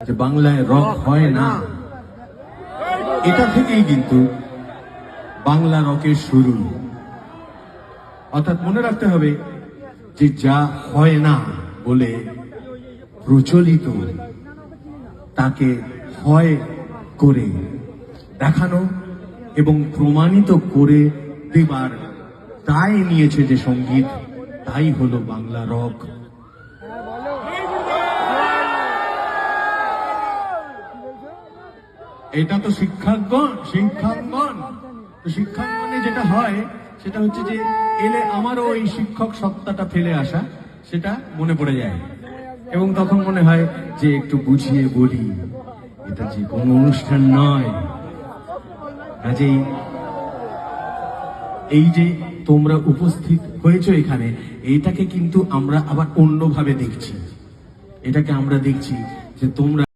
যে বাংলায় রক হয় না, এটা থেকেই কিন্তু বাংলা রকের শুরু। অর্থাৎ মনে রাখতে হবে যে যা হয় না বলে প্রচলিত তাকে হয় করে দেখানো এবং প্রমাণিত করে দেবার দায় নিয়েছে যে সঙ্গীত, তাই হলো বাংলা রক। এটা তো শিক্ষাঙ্গনে যেটা হয় সেটা হচ্ছে যে এলে আমারও ওই শিক্ষক সত্তাটা ফেলে আসা, সেটা মনে পড়ে যায় এবং তখন মনে হয় যে একটু বুঝিয়ে বলি, এটা যে কোনো অনুষ্ঠান নয়। কাজেই এই যে তোমরা উপস্থিত হয়েছো এখানে, এইটাকে কিন্তু আমরা আবার অন্যভাবে দেখছি। এটাকে আমরা দেখছি যে তোমরা